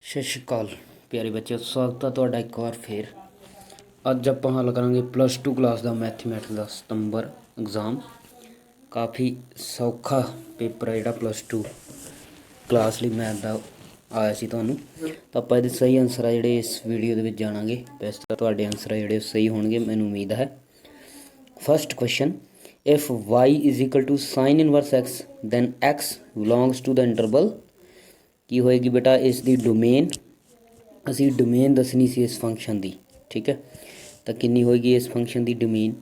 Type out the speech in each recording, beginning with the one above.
ਸਤਿ ਸ਼੍ਰੀ ਅਕਾਲ ਪਿਆਰੇ ਬੱਚਿਓ, ਸਵਾਗਤ ਹੈ ਤੁਹਾਡਾ ਇੱਕ ਵਾਰ ਫੇਰ। ਅੱਜ ਆਪਾਂ ਹੱਲ ਕਰਾਂਗੇ +2 ਕਲਾਸ ਦਾ ਮੈਥਮੈਟਿਕਸ ਦਾ ਸਤੰਬਰ ਐਗਜ਼ਾਮ। ਕਾफ़ी ਸੌਖਾ ਪੇਪਰ ਹੈ ਜਿਹੜਾ +2 ਕਲਾਸ ਲਈ ਮੈਥ ਦਾ ਆਇਆ ਸੀ ਤੁਹਾਨੂੰ। ਤਾਂ ਆਪਾਂ ਇਹਦੇ ਸਹੀ ਆਨਸਰ ਆ ਜਿਹੜੇ ਇਸ ਵੀਡੀਓ ਦੇ ਵਿੱਚ ਜਾਣਾਂਗੇ। ਵੈਸੇ ਤਾਂ ਤੁਹਾਡੇ ਆਨਸਰ ਆ ਜਿਹੜੇ ਸਹੀ ਹੋਣਗੇ, ਮੈਨੂੰ ਉਮੀਦ ਹੈ। First question, if y = sin inverse x then x belongs to the interval। ਕੀ ਹੋਏਗੀ ਬੇਟਾ ਇਸ ਦੀ ਡੋਮੇਨ, ਅਸੀਂ ਡੋਮੇਨ ਦੱਸਣੀ ਸੀ ਇਸ ਫੰਕਸ਼ਨ ਦੀ, ਠੀਕ ਹੈ। ਤਾਂ ਕਿੰਨੀ ਹੋਏਗੀ ਇਸ ਫੰਕਸ਼ਨ ਦੀ ਡੋਮੇਨ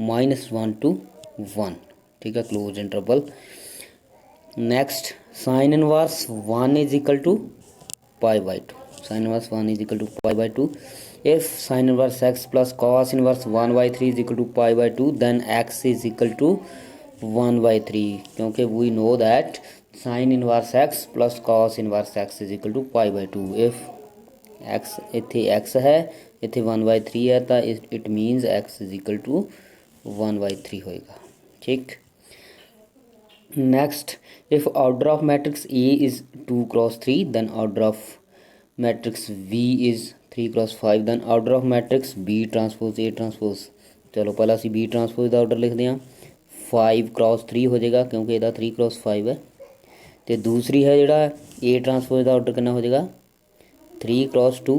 -1 to 1, ਠੀਕ ਹੈ, close interval. Next sin inverse 1 = π/2, sin inverse 1 = π/2। if sin inverse x plus cos inverse 1/3 = π/2 then x = 1/3, क्योंकि we know that sin inverse x plus cos inverse x = π/2। if x ਇੱਥੇ x ਹੈ, ਇੱਥੇ 1/3 ਹੈ, ਤਾਂ it means x = 1/3 ਹੋਏਗਾ, ਠੀਕ। next, if order of matrix A is 2 × 3 then order of matrix V is 3 × 5 then order of matrix B transpose A transpose। ਚਲੋ ਪਹਿਲਾਂ ਅਸੀਂ B transpose ਦਾ ਆਰਡਰ ਲਿਖਦੇ ਹਾਂ। 5 × 3 ਹੋ ਜਾਏਗਾ ਕਿਉਂਕਿ ਇਹਦਾ 3 × 5 ਹੈ। ਤੇ ਦੂਸਰੀ ਹੈ ਜਿਹੜਾ A ट्रांसपोज ਦਾ ਆਰਡਰ ਕਿੰਨਾ ਹੋ ਜਾਏਗਾ 3 × 2।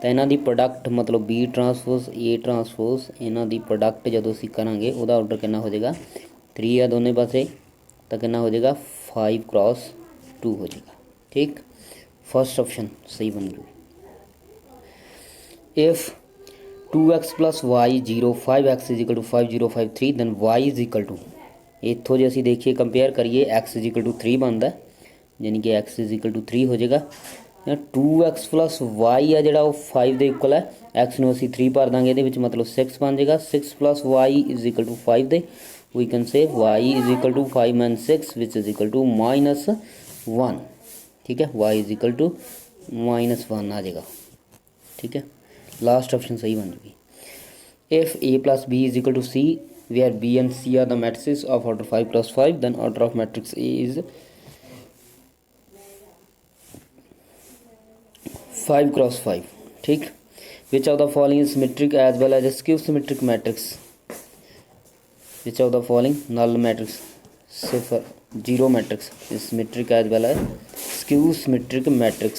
ਤਾਂ ਇਹਨਾਂ ਦੀ ਪ੍ਰੋਡਕਟ ਮਤਲਬ B ट्रांसपोज A ट्रांसपोज ਇਹਨਾਂ ਦੀ ਪ੍ਰੋਡਕਟ ਜਦੋਂ ਅਸੀਂ ਕਰਾਂਗੇ ਉਹਦਾ ਆਰਡਰ ਕਿੰਨਾ ਹੋ ਜਾਏਗਾ 3 ਆ ਦੋਨੇ ਪਾਸੇ, ਤਾਂ ਕਿੰਨਾ ਹੋ ਜਾਏਗਾ 5 × 2 ਹੋ ਜਾਏਗਾ, ਠੀਕ। ਫਸਟ ਆਪਸ਼ਨ ਸਹੀ ਬਣ ਜੂ। If 2x + y 0 5x = 5 0 5 3 then y = ਇੱਥੋਂ ਜੇ ਅਸੀਂ ਦੇਖੀਏ ਕੰਪੇਅਰ ਕਰੀਏ x = 3 ਬਣਦਾ, यानी कि x = 3 हो जाएगा। 2x + y ਆ ਜਿਹੜਾ ਉਹ 5 ਦੇ ਇਕੁਅਲ ਹੈ, x ਨੂੰ ਅਸੀਂ 3 ਭਰ ਦਾਂਗੇ ਇਹਦੇ ਵਿੱਚ, ਮਤਲਬ 6 ਬਣ ਜਾਏਗਾ। 6 + y = 5 ਦੇ we can say y = 5 - 6 which is equal to -1, ठीक है। y = -1 आ जाएगा, ठीक है। लास्ट ऑप्शन सही बन जाएगी। if a + b = c where b and c are the matrices of order 5 + 5 then order of matrix A is 5 × 5, ठीक। which of the following is symmetric as well as a skew symmetric matrix? which of the following null matrix 0 matrix is symmetric as well as skew symmetric matrix?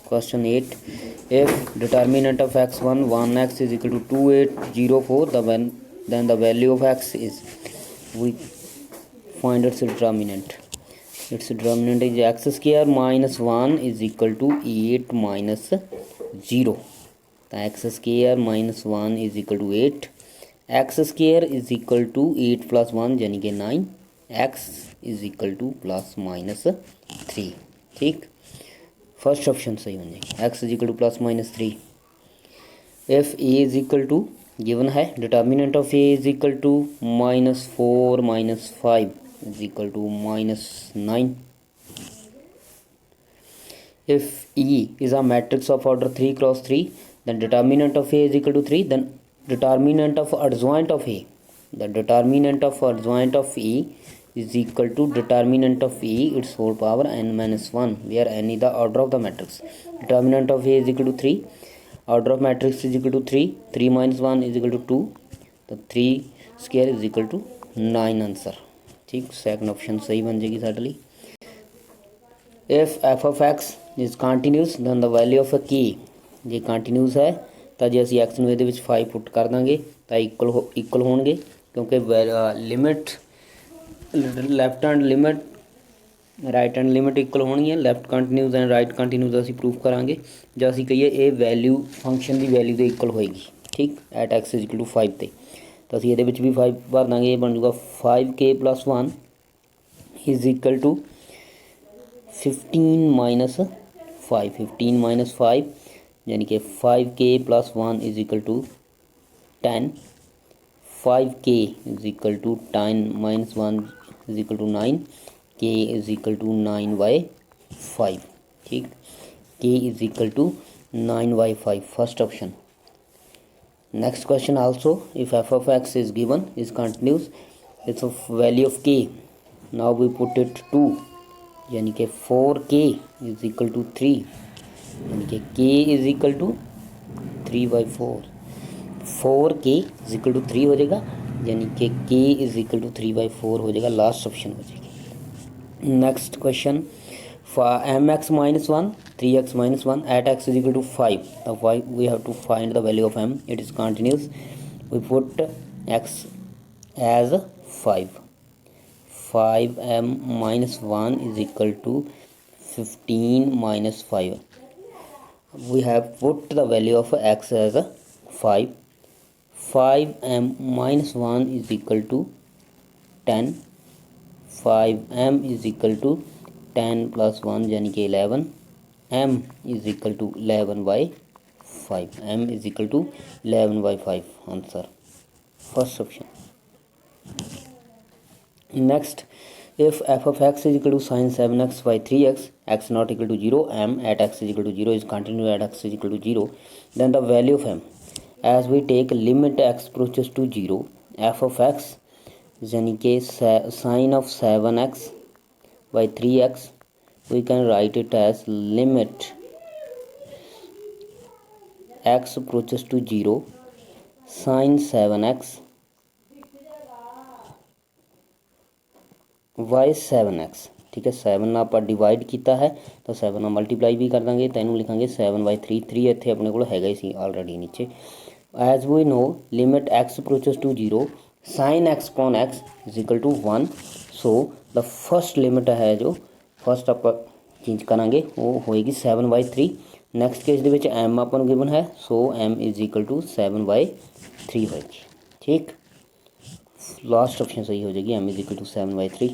Question 8, if determinant of x1 1x = 2 8 0 4 then the value of x is, we find its determinant. Its determinant is x² - 1 = 8 - 0। तो x² - 1 = 8, x² = 8 + 1 यानी कि 9, x = ±3, ठीक। First option सही बन जाएगी, x = ±3। If a = given है determinant of a = -4 - 5 -9। if E is a matrix of order 3 × 3 then determinant of A = 3 then determinant of adjoint of A, the determinant of adjoint of E is equal to determinant of E its whole power n - 1 where n is the order of the matrix। determinant of A = 3, order of matrix = 3, 3 - 1 = 2, तो 3² = 9 answer, ठीक। Second option सही बन जाएगी साढ़े लिए। If f of x is continuous then the value of a k, ਜੇ continuous ਹੈ ਤਾਂ ਜੇ ਅਸੀਂ x ਨੂੰ ਇਹਦੇ ਵਿੱਚ 5 ਪੁੱਟ ਕਰ ਦਾਂਗੇ ਤਾਂ ਇਕੁਅਲ ਹੋਣਗੇ, ਕਿਉਂਕਿ limit left hand limit right hand limit equal ਹੋਣਗੀਆਂ। Left continuous and right continuous ਅਸੀਂ ਪ੍ਰੂਫ ਕਰਾਂਗੇ, ਜਾਂ ਅਸੀਂ ਕਹੀਏ ਇਹ ਵੈਲਿਊ ਫੰਕਸ਼ਨ ਦੀ ਵੈਲਿਊ ਦੇ ਇਕੁਅਲ ਹੋਏਗੀ, ਠੀਕ। ਐਟ x = 5 ਤੇ ਤਾਂ ਅਸੀਂ ਇਹਦੇ ਵਿੱਚ ਵੀ 5 ਭਰ ਦਾਂਗੇ, ਇਹ ਬਣ ਜੂਗਾ 5k + 1 = 15 - 5, 15 - 5 यानी कि 5k + 1 = 10, 5k = 10 - 1 = 9, k = 9/5, ठीक। k = 9/5, first option. Next question also, if f of x is given is continuous, its value of k, now we put it 2 यानी कि 4k = 3 यानी कि k is equal to 3/4, 4k is equal to 3 हो जाएगा, यानी कि k is equal to 3/4 हो जाएगा, लास्ट ऑप्शन हो जाएगी। Next question, mx minus 1, 3x minus 1 at x is equal to 5. The why we have to find the value of m. It is continuous. We put x as 5. 5m minus 1 is equal to 15 minus 5. We have put the value of x as 5. 5m minus 1 is equal to 10. 5m is equal to 10 plus 1 यानी कि 11, m is equal to 11/5, m is equal to 11/5 answer first option. Next, if f of x is equal to sin 7x by 3x, x not equal to 0, m at x is equal to 0 is continuous at x is equal to 0, then the value of m, as we take limit x approaches to 0, f of x यानी कि sin of 7x by 3x, we can write it as limit x approaches to 0 sin 7x by 7x। ठीक है, 7 ਨਾਲ ਆਪਾਂ divide ਕੀਤਾ है तो 7 ਨਾਲ मल्टीप्लाई भी कर देंगे, तो ਇਹਨੂੰ ਲਿਖਾਂਗੇ 7/3, 3 ਇੱਥੇ ਆਪਣੇ ਕੋਲ ਹੈਗਾ ਹੀ ਸੀ ਆਲਰੇਡੀ ਨੀਚੇ। as we know limit x approaches to 0 sin x upon x is equal to 1, so the first limit है जो फर्स्ट ਆਪਾਂ चेंज करांगे वो होएगी 7/3। नैक्सट केस के m अपन गिवन है, so m is equal to 7/3 होएगी। ठीक, लास्ट ऑप्शन सही हो जाएगी, m is equal to 7/3।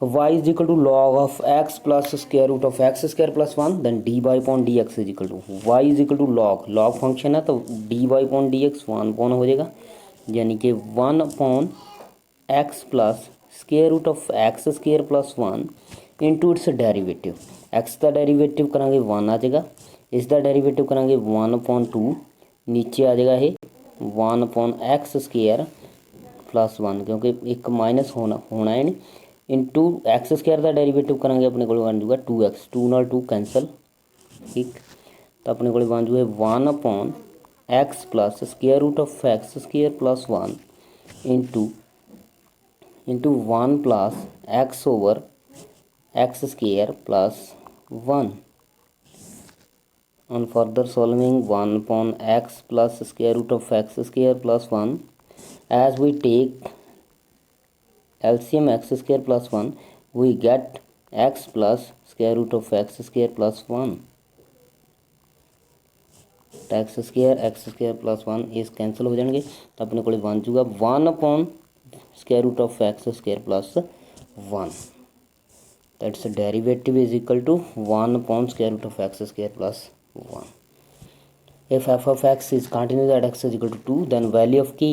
y is equal to log of x plus square root of x square plus 1, then D by pawn D X is equal to y is equal to log function है तो D by pawn D X 1 upon हो जाएगा, यानी कि 1 upon x plus square root of x square plus 1 into its derivative. x का derivative करांगे 1 आ जाएगा, इसका डेरीवेटिव करांगे 1/2, नीचे आ जाएगा ये 1/x स्क्वायर प्लस 1, क्योंकि एक माइनस होना है नहीं, इंटू एक्स स्क्वायर का डेरीवेटिव करांगे अपने को बन जाऊगा 2x, 2 नाल 2 कैंसल। ठीक, तो अपने को बन जाए 1/x plus square root of x square plus 1 into 1 plus x over x square plus 1 on further solving 1/x plus square root of x square plus 1, as we take LCM x square plus 1 we get x plus square root of x square plus 1, तो x square plus 1 इस cancel हो जाएंगे, तो अपने को बन जाऊगा 1 square root of x square plus 1, that's derivative is equal to 1 square root of x square plus 1। if f of x is continuous at x is equal to 2, then value of k,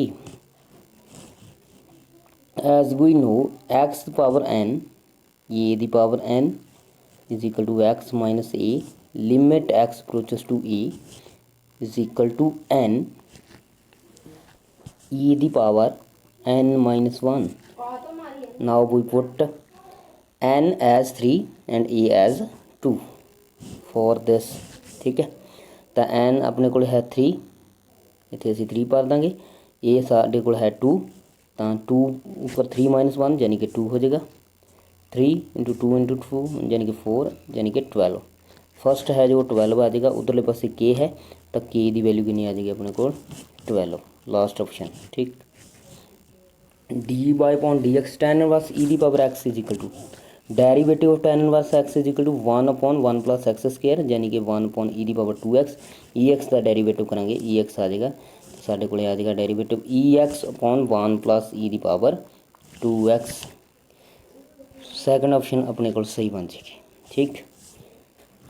as we know x power n, a the power n is equal to x minus a, limit x approaches to a is equal to n e the power n minus 1। now we put n as 3 and a as 2 for this। ठीक है, तो n अपने को है 3, इतने असी 3 भर देंगे, a साढ़े को है 2, तो 2 ऊपर 3 माइनस 1 यानी कि 2 हो जाएगा, 3 इंटू 2 इंटू 2 यानी कि 4 यानी कि 12। फर्स्ट है जो 12 आ जाएगा, उधरले पासे के है तो के की वैल्यू कितनी आ जाएगी अपने को 12, लास्ट ऑप्शन। ठीक, d by pawn D x tan inverse e the power x is equal to derivative of tan inverse x is equal to 1/1 plus x square यानी कि 1 e the power 2x, e x का derivative करांगे e x आ जाएगा, साढ़े को आ जाएगा derivative e x upon 1 plus e the power 2x, second option अपने को सही बन जाएगी। ठीक,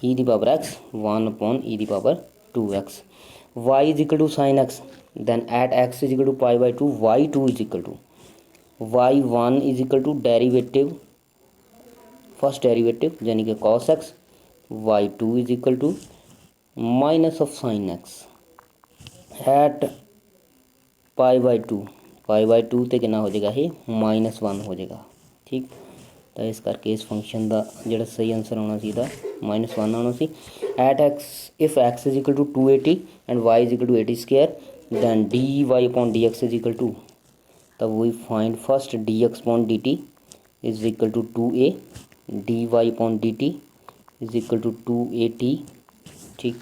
e the power x 1 e the power 2x, y is equal to sine x, then at x is equal to π/2, y2 is equal to y1 is equal to derivative first derivative यानी कि cos x, y2 is equal to minus of sine x at π/2 तो कितना हो जाएगा ये -1 हो जाएगा। ठीक, ਤਾਂ ਇਸ ਕਰਕੇ ਇਸ ਫੰਕਸ਼ਨ ਦਾ ਜਿਹੜਾ ਸਹੀ ਆਨਸਰ ਆਉਣਾ ਸੀ ਇਹਦਾ -1 ਆਉਣਾ ਸੀ। At x if x is equal to 280 and y is equal to 80 square then dy upon dx is equal to, तो we find first dx upon dt is equal to 2a, dy upon dt is equal to 2at, ठीक।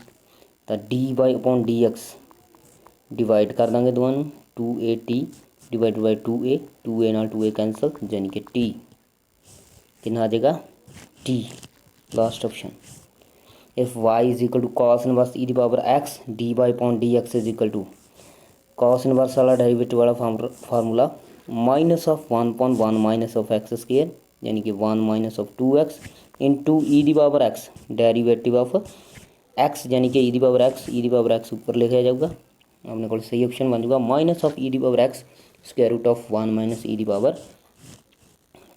तो dy upon dx divide कर देंगे दोनों ਨੂੰ 2at divide by 2a नाल 2a cancel यानी कि t कितना आ जाएगा t, last option. If y is equal to cos inverse e the power x dy upon dx is equal to cos inverse वाला डेरिवेटिव वाला formula minus of 1/1 minus of X square यानी कि 1 minus of 2x into E the power x derivative of x यानी कि ई the power x ऊपर लिखा जाऊगा अपने को सही ऑप्शन बन जाऊगा minus of e the power x square root of 1 minus e the power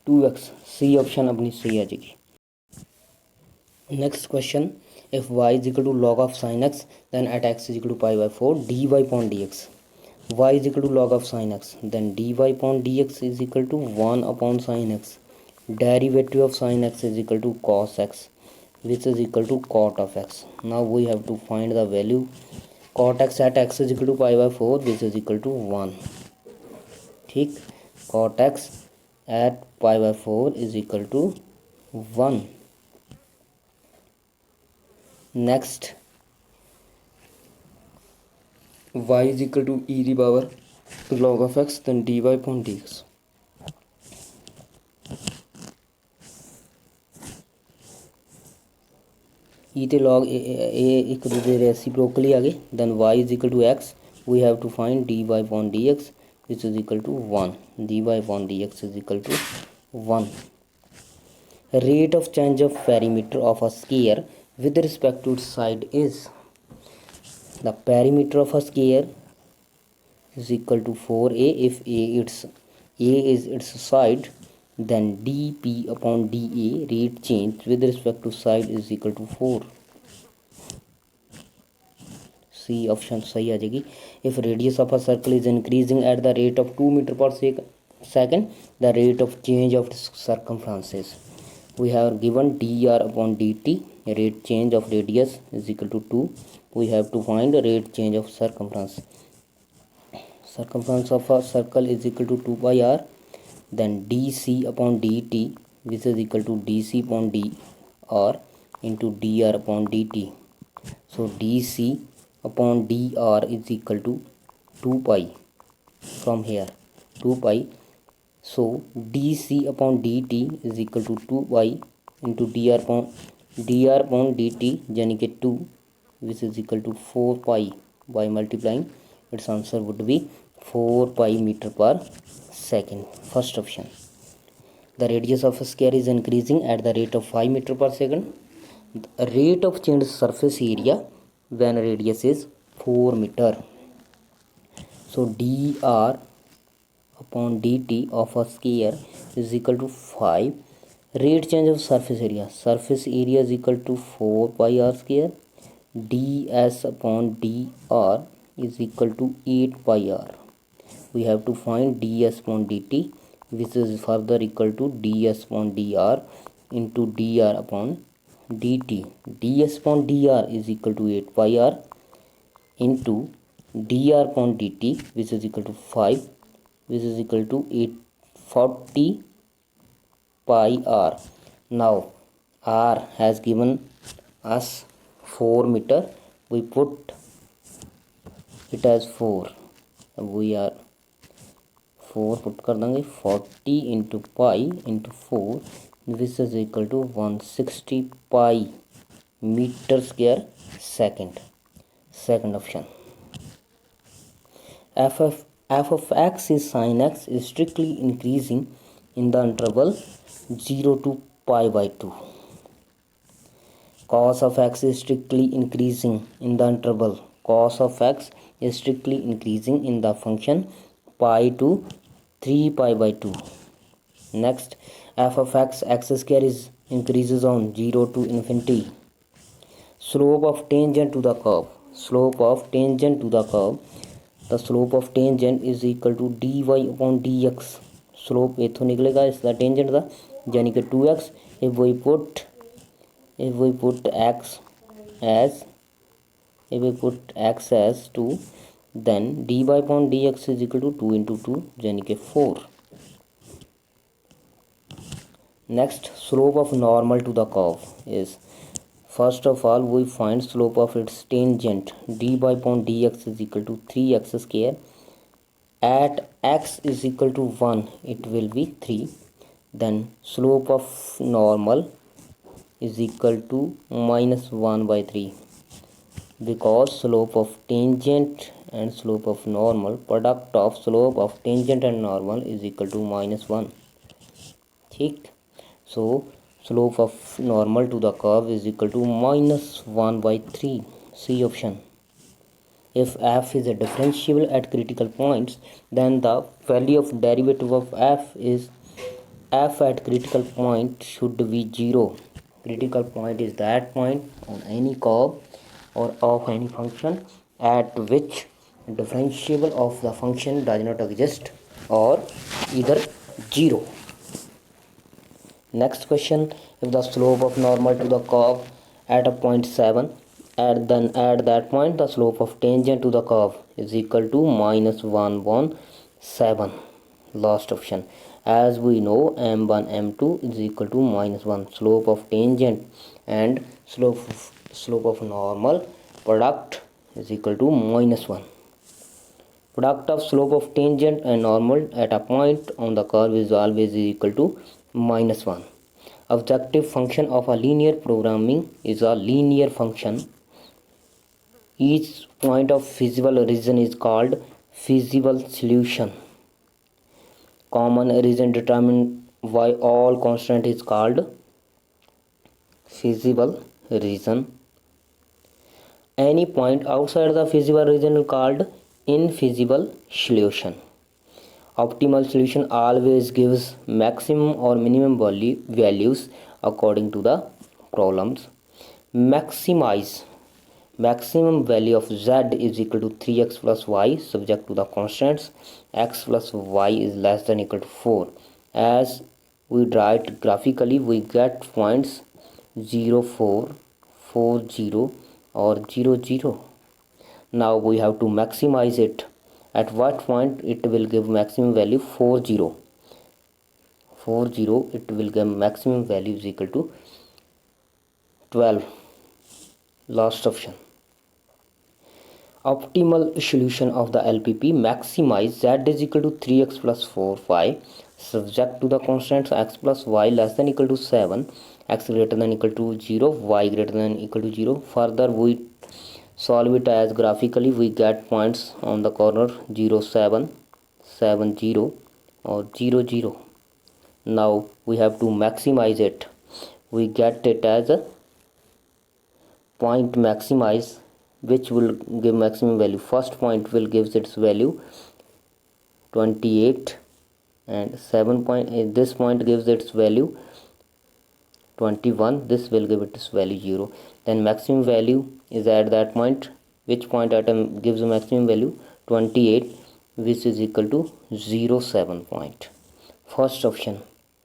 2x, C option अपनी सही आ जाएगी। Next question if y is equal to log of sin x then at x is equal to pi by 4 dy upon dx, y is equal to log of sin x then dy upon dx is equal to 1 upon sin x, derivative of sin x is equal to cos x which is equal to cot of x। now we have to find the value cot x at x is equal to pi by 4 which is equal to 1, ठीक। cot x at pi by 4 is equal to 1। next y is equal to e the power log of x then dy upon dx, e ਤੇ log a ਇੱਕ ਦੂਜੇ ਦੇ ਰੈਸੀਪ੍ਰੋਕਲੀ ਆ ਗਏ then y is equal to x we have to find dy upon dx which is equal to 1, dy upon dx is equal to 1। rate of change of perimeter of a sphere with respect to its side is, the perimeter of a sphere is equal to 4a if a is its side then dp upon da rate change with respect to side is equal to 4, C option सही आ जाएगी। If radius of a circle is increasing at the rate of 2 metre per second the rate of change of circumferences we have given d r upon d t rate change of radius is equal to 2 we have to find rate change of circumference of a circle is equal to 2 pi r then dc upon dt which is equal to dc upon dr into dr upon dt, so dc upon dr is equal to 2 pi from here 2 pi, so dc upon dt is equal to 2 pi into dr upon dt यानी कि 2 which is equal to 4 pi, by multiplying its answer would be 4 pi meter per second, first option। the radius of a sphere is increasing at the rate of 5 meter per second, the rate of change surface area when radius is 4 meter, so dr upon dt of a sphere is equal to 5, rate change of surface area is equal to 4 pi r square, ds upon dr is equal to 8 pi r, we have to find ds upon dt which is further equal to ds upon dr into dr upon dt, ds upon dr is equal to 8 pi r into dr upon dt which is equal to 5 which is equal to 840 pi r। now r has given us 4 meter, we put it as 4, we are 4 put कर देंगे 40 into pi into 4 this is equal to 160 pi metre square second, second option. f of x is sin x is strictly increasing in the interval 0 to pi by 2, cos of x is strictly increasing in the interval, cos of x is strictly increasing in the function pi to 3 pi by 2। next f of x square is increases on 0 to infinity, slope of tangent to the curve, the slope of tangent is equal to dy upon dx, slope इथों निकलेगा इसका tangent का यानी कि 2x। if we put x as if we put x as 2, then dy upon dx is equal to 2 into 2 यानी कि 4। next, slope of normal to the curve is, first of all we find slope of its tangent, dy upon dx is equal to 3x square। at x is equal to 1 it will be 3, then slope of normal is equal to minus 1 by 3, because slope of tangent and slope of normal, product of slope of tangent and normal is equal to minus 1। ठीक, so slope of normal to the curve is equal to minus 1 by 3, C option। if f is a differentiable at critical points, then the value of derivative of f is f at critical point should be 0। critical point is that point on any curve or of any function at which differentiable of the function does not exist or either 0। next question, if the slope of normal to the curve at a point 7, then at that point the slope of tangent to the curve is equal to minus 1 upon 7, last option। as we know m1 m2 is equal to minus 1, slope of tangent and slope of normal product is equal to minus 1। product of slope of tangent and normal at a point on the curve is always equal to minus 1। objective function of a linear programming is a linear function, each point of feasible region is called feasible solution, common region determined by all constant is called feasible region, any point outside the feasible region is called infeasible solution। optimal solution always gives maximum or minimum values according to the problems। maximum value of z is equal to 3x plus y subject to the constants x plus y is less than equal to 4। as we draw it graphically, we get points 0 4 4 0 or 0 0। now we have to maximize it, at what point it will give maximum value 4 0 4 0, it will give maximum value is equal to 12, last option। optimal solution of the LPP, maximize z is equal to 3x plus 4 5 subject to the constants x plus y less than equal to 7, x greater than equal to 0, y greater than equal to 0। further we solve it as graphically, we get points on the corner 0 7 7 0 or 0 0। now we have to maximize it, we get it as a point maximize which will give maximum value, first point will give its value 28 and 7 point, this point gives its value 21, this will give its value 0, then maximum value is at that point, which point atom gives a maximum value 28 which is equal to 0 7 point, first option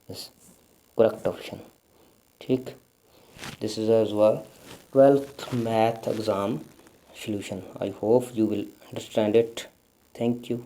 is correct option। ठीक, this is as well 12th math exam solution, I hope you will understand it, thank you।